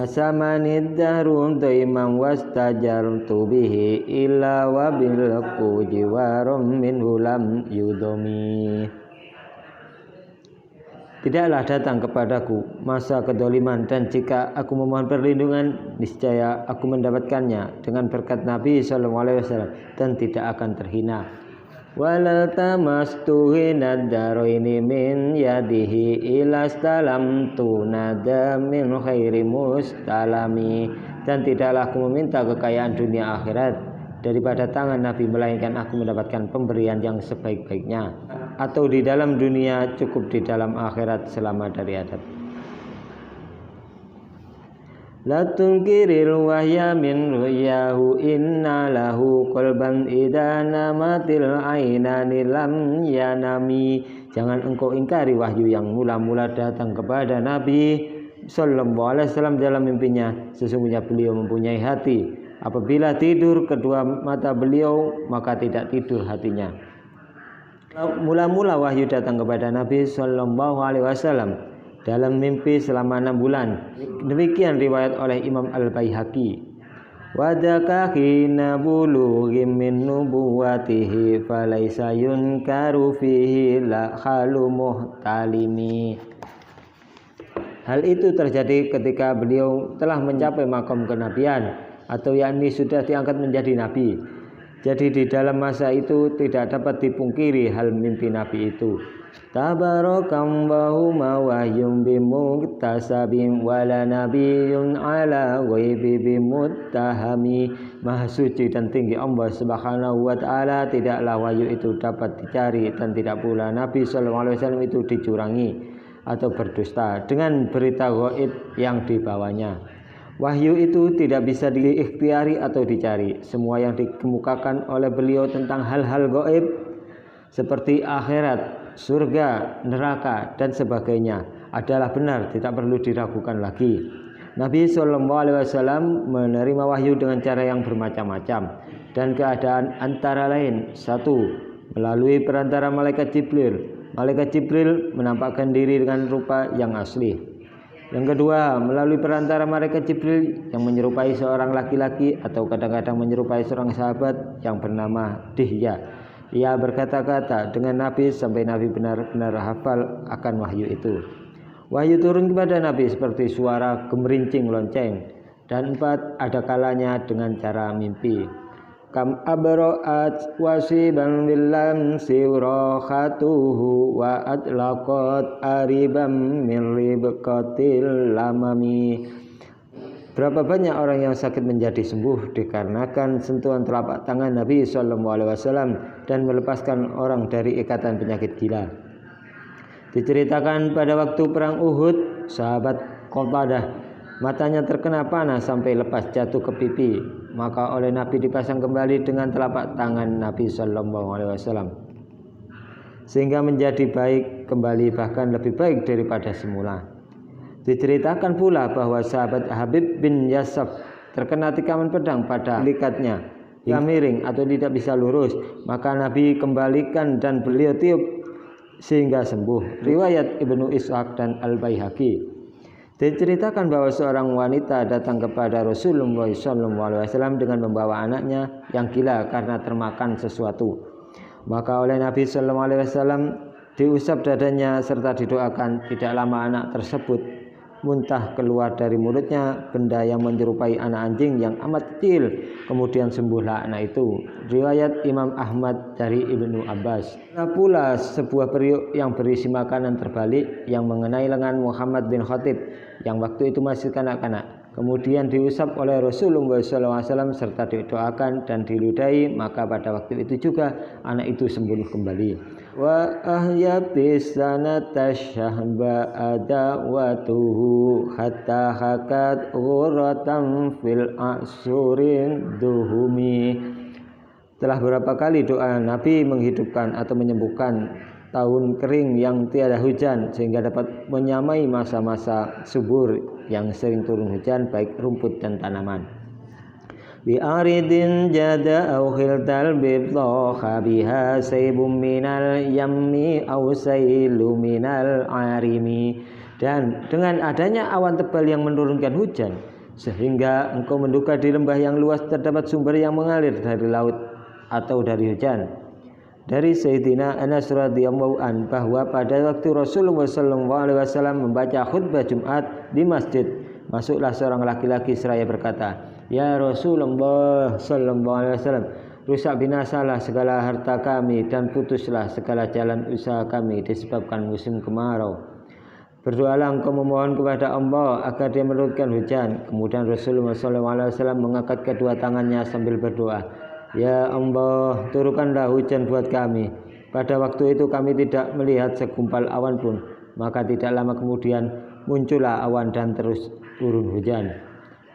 Hasamanid daru daimam wastajartu bihi illa wa bilku jiwarum min hulam yudomi. Tidaklah datang kepadaku masa kedoliman, dan jika aku memohon perlindungan, niscaya aku mendapatkannya dengan berkat Nabi SAW, dan tidak akan terhina. Wala tamastu hinad daroini min yadihi ilastalamtu nada min khairi mustalami. Dan tidaklah aku meminta kekayaan dunia akhirat daripada tangan Nabi, melainkan aku mendapatkan pemberian yang sebaik-baiknya. Atau di dalam dunia cukup di dalam akhirat selama dari adab. La tunkiril wahya min ruyahu inna lahu qalban idza namatil ainani lam yanami. Jangan engkau ingkari wahyu yang mula-mula datang kepada Nabi sallallahu alaihi wasallam dalam mimpinya. Sesungguhnya beliau mempunyai hati. Apabila tidur kedua mata beliau, maka tidak tidur hatinya. Mula-mula wahyu datang kepada Nabi sallallahu alaihi wasallam dalam mimpi selama 6 bulan. Demikian riwayat oleh Imam Al-Baihaqi. Wadaka hina bulughim min nubuwatihi falaisa yunkaru fihi la halu muhtalimi. Hal itu terjadi ketika beliau telah mencapai makam kenabian, atau yakni sudah diangkat menjadi nabi. Jadi di dalam masa itu tidak dapat dipungkiri hal mimpi Nabi itu. Tabarakam wa wahyum bimuktasabim wala nabiyyun ala ghaibi bimuttahami. Maha suci dan tinggi Allah Subhanahu wa taala, tidaklah wahyu itu dapat dicari, dan tidak pula Nabi sallallahu alaihi wasallam itu dicurangi atau berdusta dengan berita gaib yang dibawanya. Wahyu itu tidak bisa diikhtiari atau dicari. Semua yang dikemukakan oleh beliau tentang hal-hal gaib seperti akhirat, surga, neraka, dan sebagainya adalah benar, tidak perlu diragukan lagi. Nabi SAW menerima wahyu dengan cara yang bermacam-macam, dan keadaan antara lain: 1. Melalui perantara malaikat Jibril. Malaikat Jibril menampakkan diri dengan rupa yang asli. Yang kedua, melalui perantara malaikat Jibril yang menyerupai seorang laki-laki atau kadang-kadang menyerupai seorang sahabat yang bernama Dihya. Ia berkata-kata dengan Nabi sampai Nabi benar-benar hafal akan wahyu itu. Wahyu turun kepada Nabi seperti suara gemerincing lonceng. Dan 4, ada kalanya dengan cara mimpi. Kam abra'at wasiban billam siwrahatuhu wa atlaqat aribam min ribqatil lamami. Berapa banyak orang yang sakit menjadi sembuh dikarenakan sentuhan telapak tangan Nabi SAW dan melepaskan orang dari ikatan penyakit gila. Diceritakan pada waktu perang Uhud, sahabat Qatadah matanya terkena panah sampai lepas jatuh ke pipi. Maka oleh Nabi dipasang kembali dengan telapak tangan Nabi SAW, sehingga menjadi baik kembali, bahkan lebih baik daripada semula. Diceritakan pula bahwa sahabat Habib bin Yasaf terkena tikaman pedang pada likatnya, yang miring atau tidak bisa lurus. Maka Nabi kembalikan dan beliau tiup sehingga sembuh. Riwayat Ibnu Ishaq dan Al-Baihaqi. Diceritakan bahwa seorang wanita datang kepada Rasulullah SAW dengan membawa anaknya yang gila karena termakan sesuatu. Maka oleh Nabi SAW diusap dadanya serta didoakan. Tidak lama anak tersebut muntah keluar dari mulutnya benda yang menyerupai anak anjing yang amat kecil. Kemudian sembuhlah anak itu. Riwayat Imam Ahmad dari Ibnu Abbas. Ada pula sebuah periuk yang berisi makanan terbalik yang mengenai lengan Muhammad bin Khatib yang waktu itu masih kanak-kanak. Kemudian diusap oleh Rasulullah SAW serta didoakan dan diludahi. Maka pada waktu itu juga anak itu sembuh kembali. Wa ahya bisanata syahba adawatuhu hatta hakat ghuratan fil asurin duhumi. Telah berapa kali doa Nabi menghidupkan atau menyembuhkan tahun kering yang tiada hujan, sehingga dapat menyamai masa-masa subur yang sering turun hujan, baik rumput dan tanaman. Bi aridin jada au khiltal bidha biha saybum minal yammi au sailu minal arimi. Dan dengan adanya awan tebal yang menurunkan hujan, sehingga engkau menduga di lembah yang luas terdapat sumber yang mengalir dari laut atau dari hujan. Dari Sayyidina Anas radhiyallahu an bahwa pada waktu Rasulullah SAW membaca khutbah Jumat di masjid, masuklah seorang laki-laki seraya berkata, "Ya Rasulullah SAW, rusak binasalah segala harta kami dan putuslah segala jalan usaha kami disebabkan musim kemarau. Berdoalah engkau memohon kepada Allah agar dia menurunkan hujan." Kemudian Rasulullah SAW mengangkat kedua tangannya sambil berdoa, "Ya Allah, turunkanlah hujan buat kami." Pada waktu itu kami tidak melihat segumpal awan pun, maka tidak lama kemudian muncullah awan dan terus turun hujan.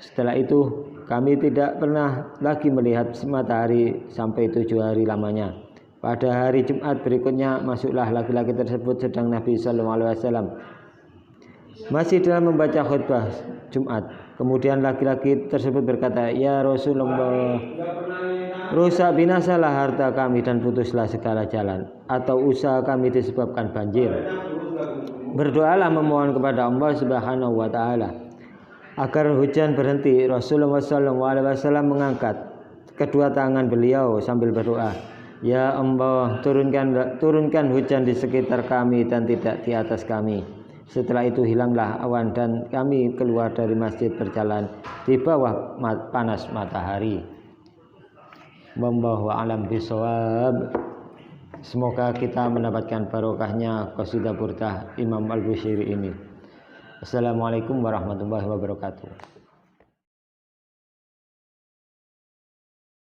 Setelah itu kami tidak pernah lagi melihat matahari sampai 7 hari lamanya. Pada hari Jumat berikutnya masuklah laki-laki tersebut sedang Nabi SAW masih dalam membaca khutbah Jumat. Kemudian laki-laki tersebut berkata, "Ya Rasulullah, rusak binasalah harta kami dan putuslah segala jalan atau usaha kami disebabkan banjir. Berdoalah memohon kepada Allah Subhanahu wa taala agar hujan berhenti." Rasulullah SAW mengangkat kedua tangan beliau sambil berdoa, "Ya Allah, turunkan hujan di sekitar kami dan tidak di atas kami." Setelah itu hilanglah awan dan kami keluar dari masjid berjalan di bawah panas matahari. Wallahu a'lam bishawab. Semoga kita mendapatkan barokahnya qasidah burdah Imam Al-Busiri ini. Assalamualaikum warahmatullahi wabarakatuh.